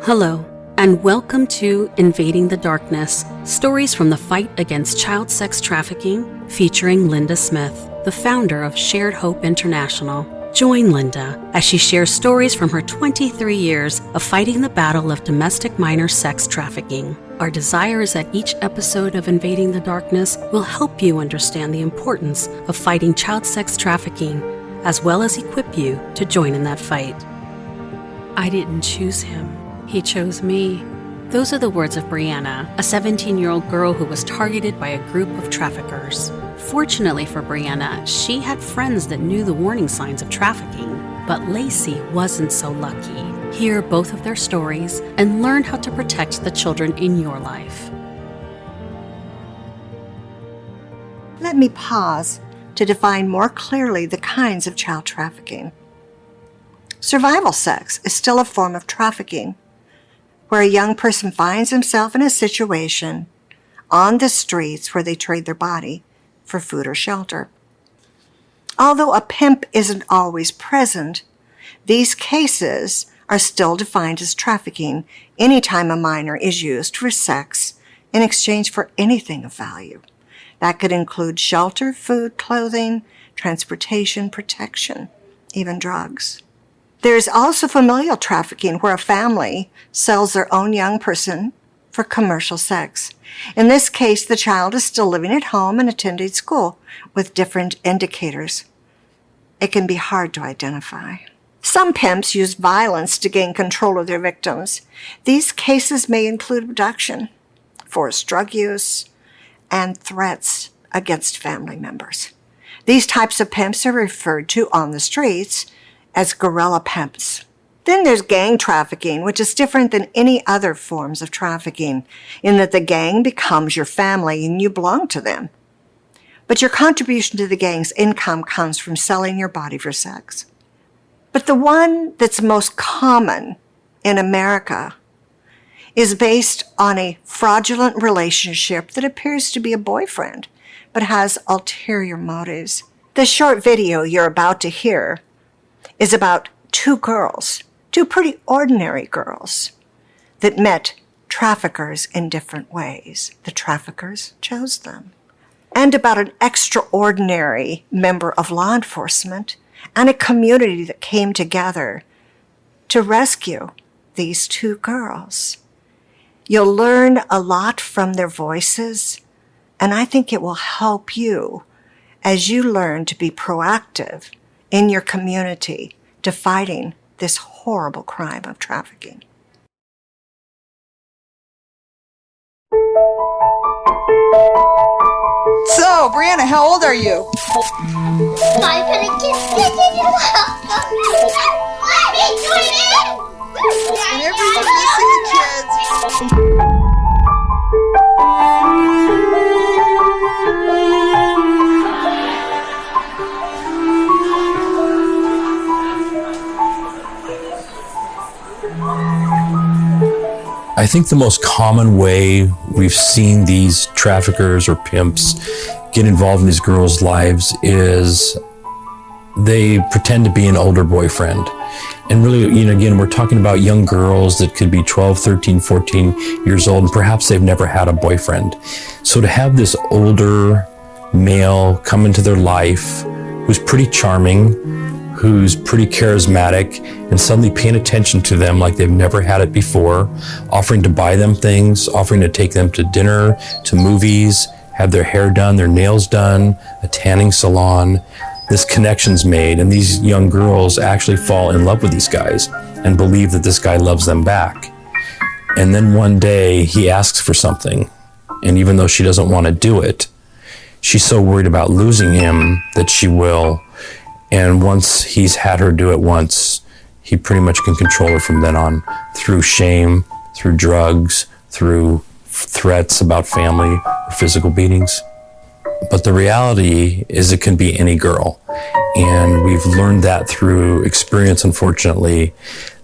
Hello, and welcome to Invading the Darkness, stories from the fight against child sex trafficking, featuring Linda Smith, the founder of Shared Hope International. Join Linda as she shares stories from her 23 years of fighting the battle of domestic minor sex trafficking. Our desire is that each episode of Invading the Darkness will help you understand the importance of fighting child sex trafficking, as well as equip you to join in that fight. I didn't choose him. He chose me. Those are the words of Brianna, a 17-year-old girl who was targeted by a group of traffickers. Fortunately for Brianna, she had friends that knew the warning signs of trafficking, but Lacey wasn't so lucky. Hear both of their stories and learn how to protect the children in your life. Let me pause to define more clearly the kinds of child trafficking. Survival sex is still a form of trafficking, where a young person finds himself in a situation on the streets where they trade their body for food or shelter. Although a pimp isn't always present, these cases are still defined as trafficking anytime a minor is used for sex in exchange for anything of value. That could include shelter, food, clothing, transportation, protection, even drugs. There is also familial trafficking, where a family sells their own young person for commercial sex. In this case, the child is still living at home and attending school with different indicators. It can be hard to identify. Some pimps use violence to gain control of their victims. These cases may include abduction, forced drug use, and threats against family members. These types of pimps are referred to on the streets as guerrilla pimps. Then there's gang trafficking, which is different than any other forms of trafficking, in that the gang becomes your family and you belong to them. But your contribution to the gang's income comes from selling your body for sex. But the one that's most common in America is based on a fraudulent relationship that appears to be a boyfriend, but has ulterior motives. The short video you're about to hear is about two pretty ordinary girls that met traffickers in different ways. The traffickers chose them. And about an extraordinary member of law enforcement and a community that came together to rescue these two girls. You'll learn a lot from their voices, and I think it will help you as you learn to be proactive in your community to fighting this horrible crime of trafficking. So, Brianna, how old are you? I'm gonna get Whenever you listen to kids. I think the most common way we've seen these traffickers or pimps get involved in these girls' lives is they pretend to be an older boyfriend. And really, again, we're talking about young girls that could be 12, 13, 14 years old, and perhaps they've never had a boyfriend. So to have this older male come into their life who's pretty charming, who's pretty charismatic, and suddenly paying attention to them like they've never had it before, offering to buy them things, offering to take them to dinner, to movies, have their hair done, their nails done, a tanning salon. This connection's made, and these young girls actually fall in love with these guys and believe that this guy loves them back. And then one day he asks for something, and even though she doesn't want to do it, she's so worried about losing him that she will. And once he's had her do it once, he pretty much can control her from then on, through shame, through drugs, through threats about family or physical beatings. But the reality is it can be any girl. And we've learned that through experience, unfortunately,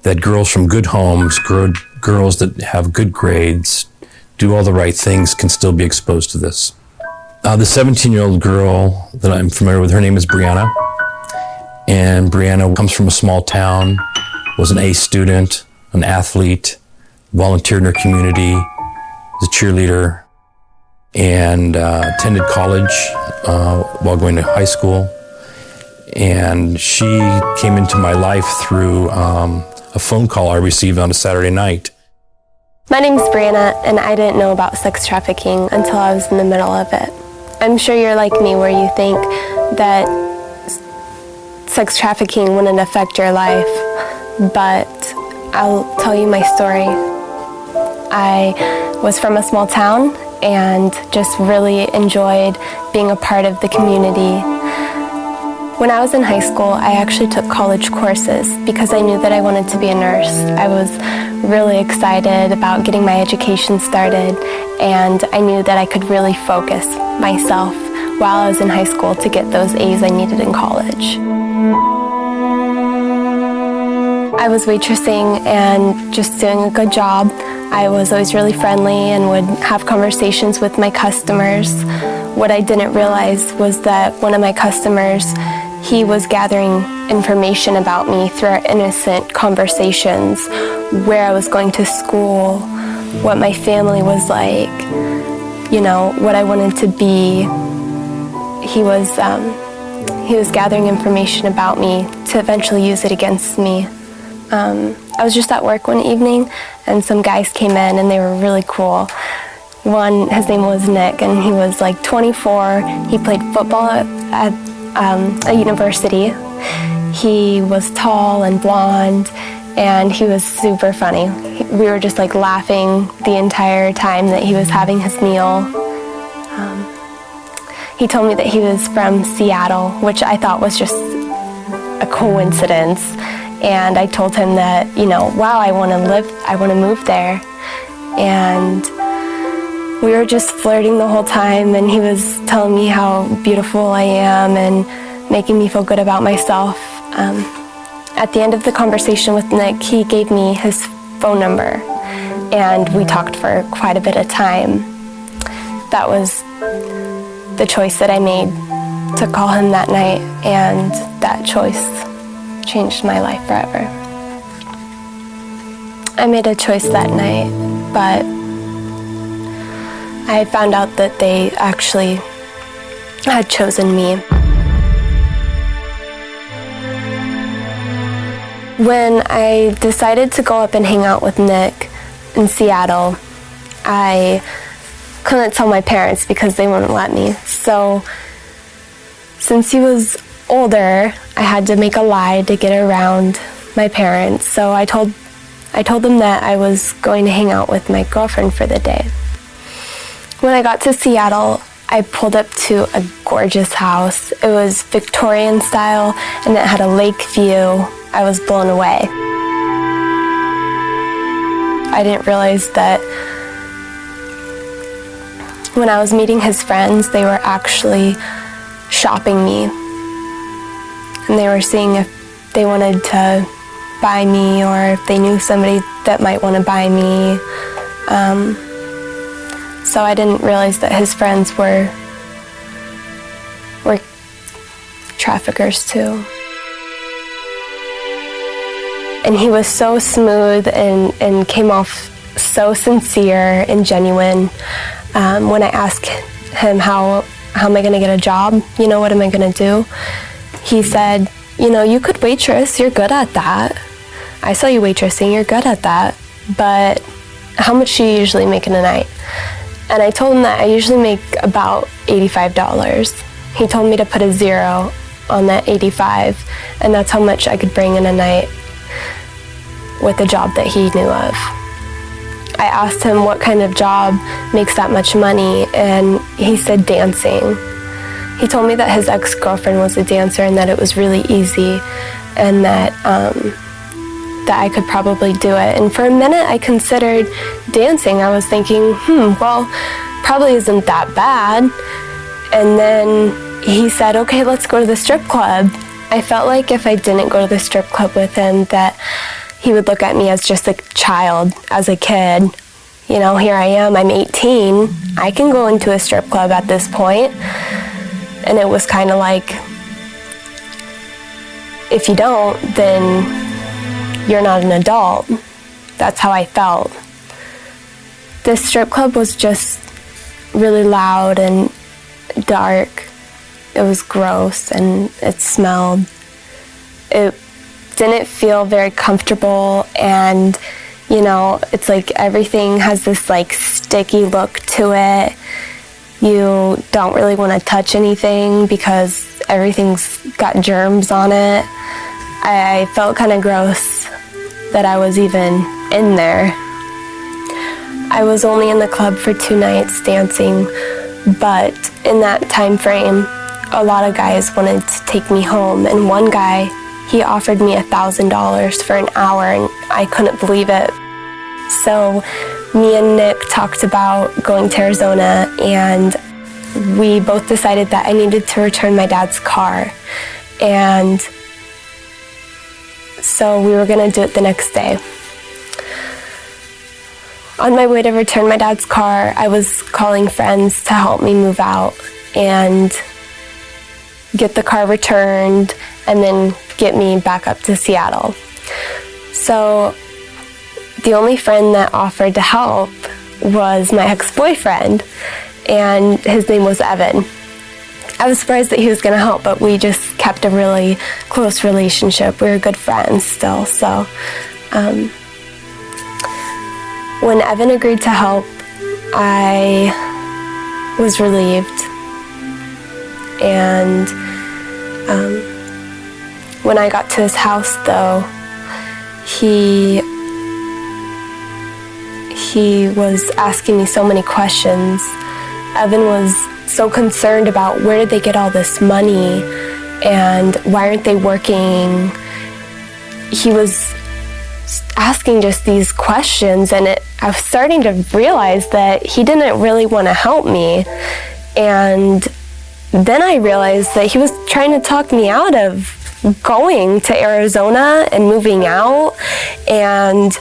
that girls from good homes, girls that have good grades, do all the right things, can still be exposed to this. The 17-year-old girl that I'm familiar with, her name is Brianna. And Brianna comes from a small town, was an A student, an athlete, volunteered in her community, was a cheerleader, and attended college while going to high school. And she came into my life through a phone call I received on a Saturday night. My name's Brianna, and I didn't know about sex trafficking until I was in the middle of it. I'm sure you're like me, where you think that sex trafficking wouldn't affect your life, but I'll tell you my story. I was from a small town and just really enjoyed being a part of the community. When I was in high school, I actually took college courses because I knew that I wanted to be a nurse. I was really excited about getting my education started, and I knew that I could really focus myself while I was in high school to get those A's I needed in college. I was waitressing and just doing a good job. I was always really friendly and would have conversations with my customers. What I didn't realize was that one of my customers, he was gathering information about me through our innocent conversations, where I was going to school, what my family was like, you know, what I wanted to be. He was gathering information about me to eventually use it against me. I was just at work one evening, and some guys came in, and they were really cool. One, his name was Nick, and he was like 24. He played football at a university. He was tall and blonde, and he was super funny. We were just like laughing the entire time that he was having his meal. He told me that he was from Seattle, which I thought was just a coincidence. And I told him that, you know, wow, I want to move there. And we were just flirting the whole time, and he was telling me how beautiful I am and making me feel good about myself. At the end of the conversation with Nick, he gave me his phone number, and we talked for quite a bit of time. That was the choice that I made, to call him that night, and that choice changed my life forever. I made a choice that night, but I found out that they actually had chosen me. When I decided to go up and hang out with Nick in Seattle, I couldn't tell my parents because they wouldn't let me. So since he was older, I had to make a lie to get around my parents. So I told them that I was going to hang out with my girlfriend for the day. When I got to Seattle, I pulled up to a gorgeous house. It was Victorian style, and it had a lake view. I was blown away. I didn't realize that when I was meeting his friends, they were actually shopping me. And they were seeing if they wanted to buy me, or if they knew somebody that might want to buy me. So I didn't realize that his friends were traffickers too. And he was so smooth and came off so sincere and genuine. When I asked him how am I going to get a job, you know, what am I going to do? He said, you know, you could waitress, you're good at that. I saw you waitressing, you're good at that. But how much do you usually make in a night? And I told him that I usually make about $85. He told me to put a 0 on that 85, and that's how much I could bring in a night with a job that he knew of. I asked him what kind of job makes that much money, and he said dancing. He told me that his ex-girlfriend was a dancer and that it was really easy, and that I could probably do it. And for a minute I considered dancing. I was thinking, well, probably isn't that bad. And then he said, okay, let's go to the strip club. I felt like if I didn't go to the strip club with him, that he would look at me as just a child, as a kid. You know, here I am, I'm 18. I can go into a strip club at this point. And it was kind of like, if you don't, then you're not an adult. That's how I felt. The strip club was just really loud and dark. It was gross and it smelled. It didn't feel very comfortable, and you know, it's like everything has this like sticky look to it. You don't really want to touch anything because everything's got germs on it. I felt kind of gross that I was even in there. I was only in the club for 2 nights dancing, but in that time frame, a lot of guys wanted to take me home, and one guy, he offered me $1,000 for an hour, and I couldn't believe it. So me and Nick talked about going to Arizona, and we both decided that I needed to return my dad's car. And so we were gonna do it the next day. On my way to return my dad's car, I was calling friends to help me move out and get the car returned and then get me back up to Seattle. So the only friend that offered to help was my ex-boyfriend, and his name was Evan. I was surprised that he was gonna help, but we just kept a really close relationship. We were good friends still, so when Evan agreed to help, I was relieved. And when I got to his house, though, he was asking me so many questions. Evan was so concerned about where did they get all this money and why aren't they working. He was asking just these questions, and I was starting to realize that he didn't really want to help me. And then I realized that he was trying to talk me out of going to Arizona and moving out. And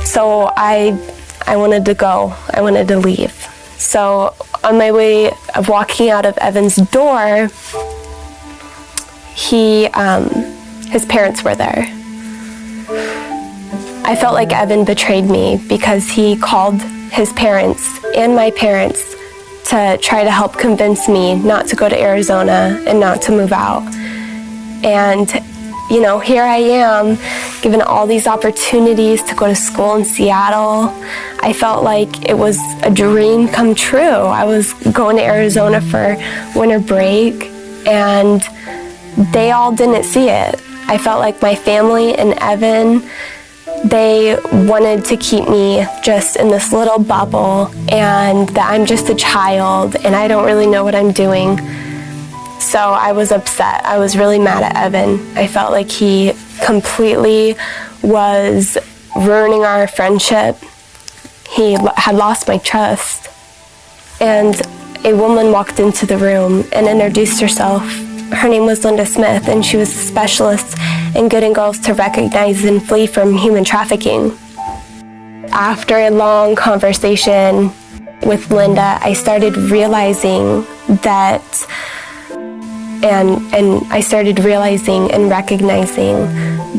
so I wanted to go. I wanted to leave. So on my way of walking out of Evan's door, his parents were there. I felt like Evan betrayed me because he called his parents and my parents to try to help convince me not to go to Arizona and not to move out. And, you know, here I am, given all these opportunities to go to school in Seattle. I felt like it was a dream come true. I was going to Arizona for winter break, and they all didn't see it. I felt like my family and Evan, they wanted to keep me just in this little bubble, and that I'm just a child and I don't really know what I'm doing. So I was upset. I was really mad at Evan. I felt like he completely was ruining our friendship. He had lost my trust. And a woman walked into the room and introduced herself. Her name was Linda Smith, and she was a specialist in getting girls to recognize and flee from human trafficking. After a long conversation with Linda, I started realizing that, and I started realizing and recognizing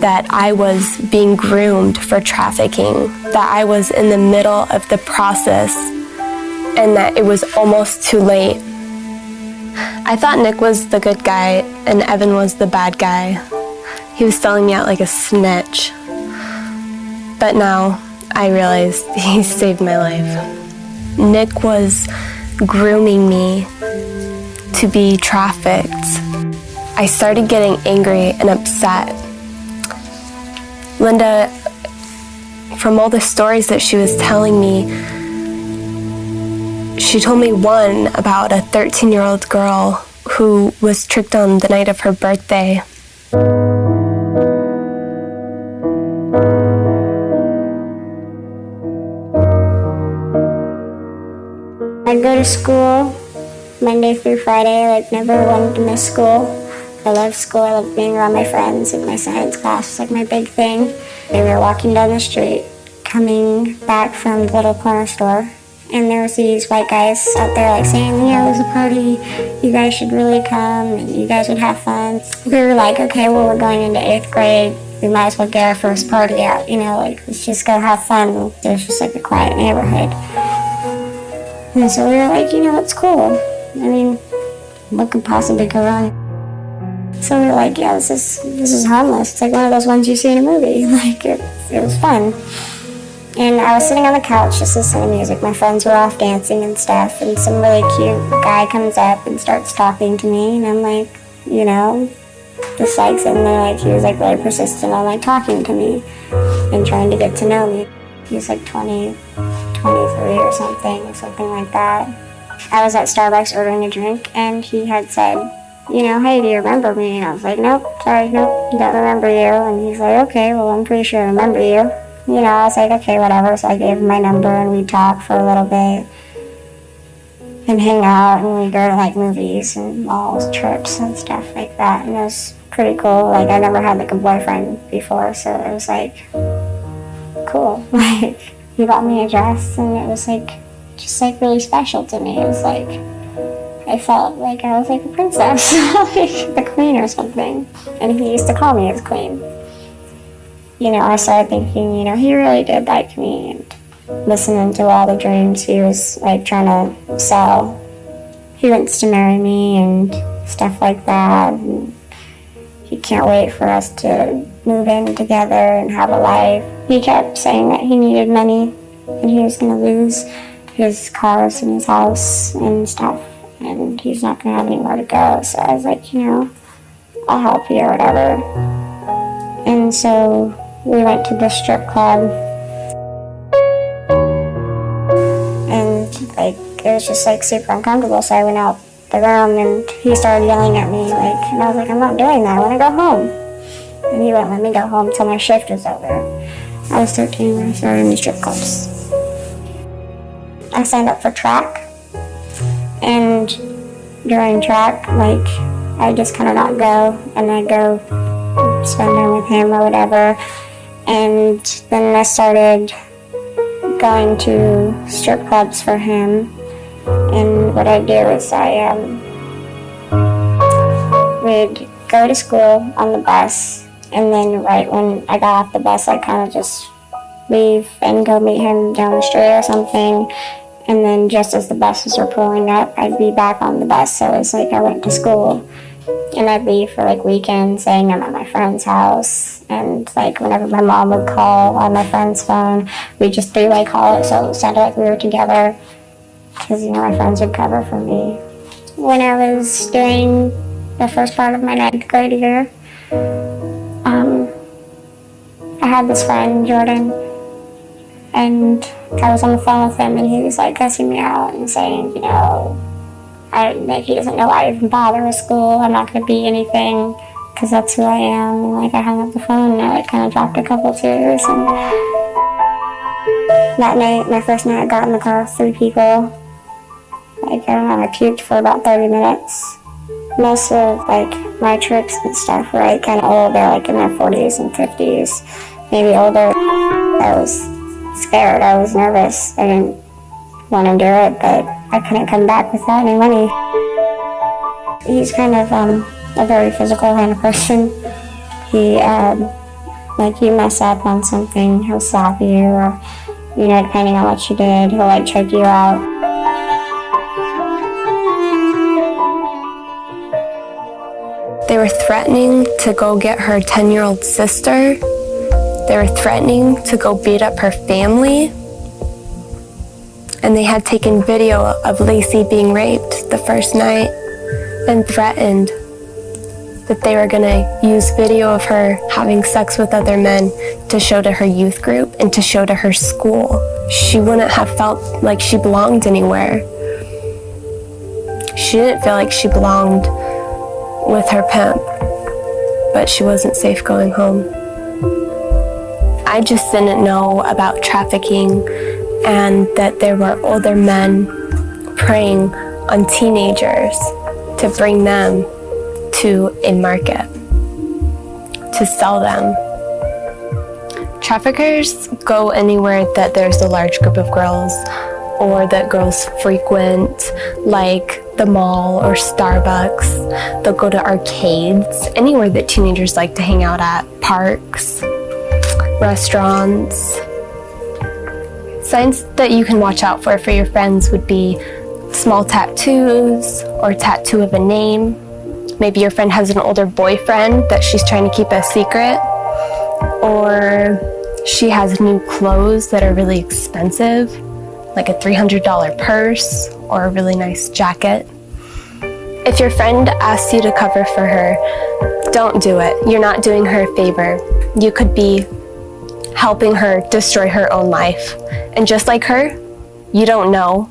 that I was being groomed for trafficking, that I was in the middle of the process, and that it was almost too late. I thought Nick was the good guy and Evan was the bad guy. He was selling me out like a snitch. But now I realized he saved my life. Nick was grooming me to be trafficked. I started getting angry and upset. Linda, from all the stories that she was telling me, she told me one about a 13-year-old girl who was tricked on the night of her birthday. I go to school Monday through Friday. I never wanted to miss school. I love school. I love being around my friends, and my science class was my big thing. We were walking down the street, coming back from the little corner store, and there was these white guys out there saying, yeah, there's a party, you guys should really come, and you guys would have fun. We were like, okay, well, we're going into 8th grade, we might as well get our first party out, let's just go have fun. There's just like a quiet neighborhood. And so we were like, it's cool. I mean, what could possibly go wrong? So we were like, yeah, this is harmless. It's like one of those ones you see in a movie. Like, it was fun. And I was sitting on the couch just listening to music. My friends were off dancing and stuff, and some really cute guy comes up and starts talking to me, and I'm like, just like sitting there, like, he was like really persistent on like talking to me and trying to get to know me. He was like 23 or something like that. I was at Starbucks ordering a drink, and he had said, hey, do you remember me? And I was like, nope, sorry, nope, don't remember you. And he's like, okay, well, I'm pretty sure I remember you. I was like, okay, whatever. So I gave him my number, and we'd talk for a little bit and hang out, and we'd go to like movies and malls, trips and stuff like that. And it was pretty cool. Like, I never had like a boyfriend before, so it was like cool. Like, he bought me a dress, and it was like just like really special to me. It was like I felt like I was like a princess, like the queen or something. And he used to call me his queen. I started thinking, he really did like me, and listening to all the dreams he was like trying to sell. He wants to marry me and stuff like that. And he can't wait for us to move in together and have a life. He kept saying that he needed money and he was going to lose his cars and his house and stuff, and he's not going to have anywhere to go. So I was like, I'll help you or whatever. And so we went to the strip club, and like it was just like super uncomfortable. So I went out the room, and he started yelling at me, like, and I was like, I'm not doing that. I want to go home. And he wouldn't let me go home till my shift was over. I was 13 when I started in the strip clubs. I signed up for track, and during track, like, I just kind of not go, and I'd go spend time with him or whatever. And then I started going to strip clubs for him, and what I'd do is I would go to school on the bus, and then right when I got off the bus, I'd kind of just leave and go meet him down the street or something. And then just as the buses were pulling up, I'd be back on the bus. So it's like I went to school, and I'd leave for like weekends, saying I'm at my friend's house. And like whenever my mom would call on my friend's phone, we'd just three-way call it, so it sounded like we were together, because my friends would cover for me. When I was doing the first part of my 9th grade year, I had this friend, Jordan, and I was on the phone with him, and he was like cussing me out and saying, he doesn't know why I even bother with school. I'm not going to be anything, because that's who I am. And like I hung up the phone, and I like kind of dropped a couple tears. And that night, my first night, I got in the car with 3 people. Like, I don't know, I puked for about 30 minutes. Most of like my trips and stuff were like kind of old. They're like in their 40s and 50s, maybe older. I was scared. I was nervous. I didn't want to do it, but I couldn't come back without any money. He's kind of a very physical kind of person. He, like, you mess up on something, he'll slap you, or, depending on what you did, he'll, like, choke you out. They were threatening to go get her 10-year-old sister. They were threatening to go beat up her family. And they had taken video of Lacey being raped the first night and threatened that they were going to use video of her having sex with other men to show to her youth group and to show to her school. She wouldn't have felt like she belonged anywhere. She didn't feel like she belonged with her pimp, but she wasn't safe going home. I just didn't know about trafficking and that there were older men preying on teenagers to bring them to a market to sell them. Traffickers go anywhere that there's a large group of girls or that girls frequent, like the mall or Starbucks. They'll go to arcades, anywhere that teenagers like to hang out at, parks, restaurants. Signs that you can watch out for your friends would be small tattoos or a tattoo of a name. Maybe your friend has an older boyfriend that she's trying to keep a secret, or she has new clothes that are really expensive, like a $300 purse or a really nice jacket. If your friend asks you to cover for her, don't do it. You're not doing her a favor. You could be helping her destroy her own life. And just like her, you don't know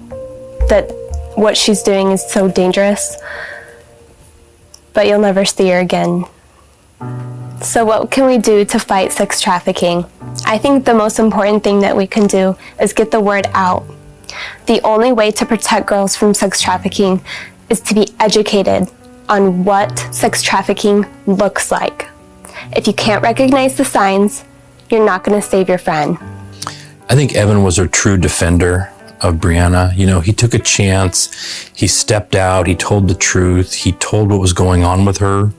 that what she's doing is so dangerous, but you'll never see her again. So what can we do to fight sex trafficking? I think the most important thing that we can do is get the word out. The only way to protect girls from sex trafficking is to be educated on what sex trafficking looks like. If you can't recognize the signs, you're not going to save your friend. I think Evan was a true defender of Brianna. You know, he took a chance. He stepped out. He told the truth. He told what was going on with her.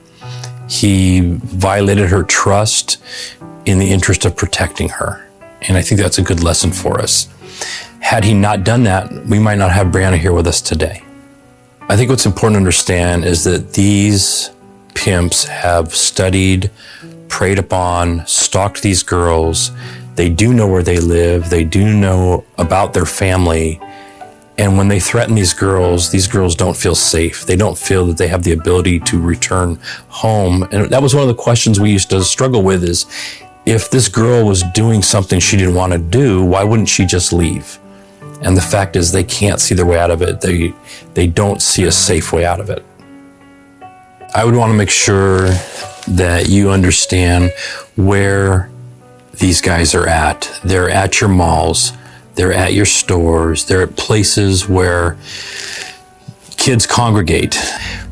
He violated her trust in the interest of protecting her. And I think that's a good lesson for us. Had he not done that, we might not have Brianna here with us today. I think what's important to understand is that these pimps have studied, preyed upon, stalked these girls. They do know where they live. They do know about their family. And when they threaten these girls don't feel safe. They don't feel that they have the ability to return home. And that was one of the questions we used to struggle with is, if this girl was doing something she didn't want to do, why wouldn't she just leave? And the fact is they can't see their way out of it. They don't see a safe way out of it. I would want to make sure that you understand where these guys are at. They're at your malls. They're at your stores. They're at places where kids congregate.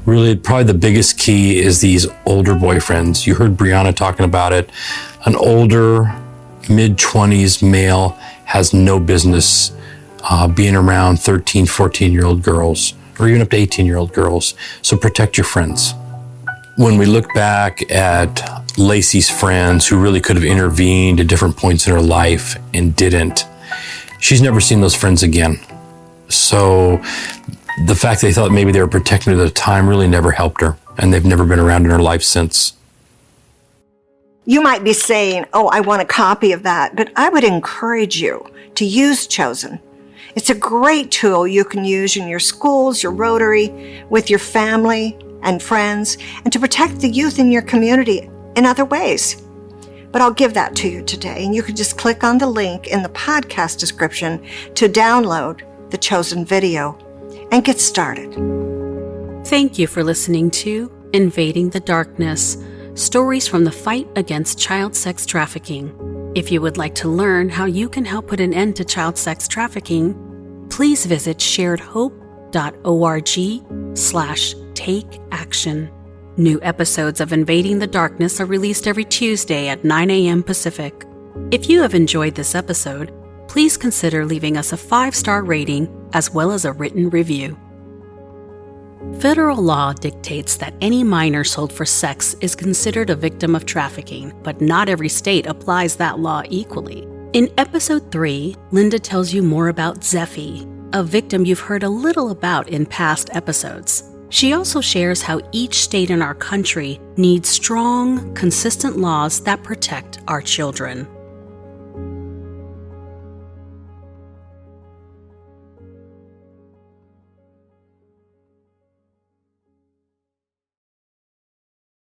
Really, probably the biggest key is these older boyfriends. You heard Brianna talking about it. An older, mid-20s male has no business being around 13, 14-year-old girls, or even up to 18-year-old girls. So protect your friends. When we look back at Lacey's friends who really could have intervened at different points in her life and didn't, she's never seen those friends again. So the fact they thought maybe they were protecting her at the time really never helped her, and they've never been around in her life since. You might be saying, oh, I want a copy of that, but I would encourage you to use Chosen. It's a great tool you can use in your schools, your Rotary, with your family and friends, and to protect the youth in your community in other ways. But I'll give that to you today, and you can just click on the link in the podcast description to download the Chosen video and get started. Thank you for listening to Invading the Darkness, stories from the fight against child sex trafficking. If you would like to learn how you can help put an end to child sex trafficking, please visit sharedhope.org/takeaction. New episodes of Invading the Darkness are released every Tuesday at 9 a.m. Pacific. If you have enjoyed this episode, please consider leaving us a 5-star rating as well as a written review. Federal law dictates that any minor sold for sex is considered a victim of trafficking, but not every state applies that law equally. In Episode 3, Linda tells you more about Zeffie, a victim you've heard a little about in past episodes. She also shares how each state in our country needs strong, consistent laws that protect our children.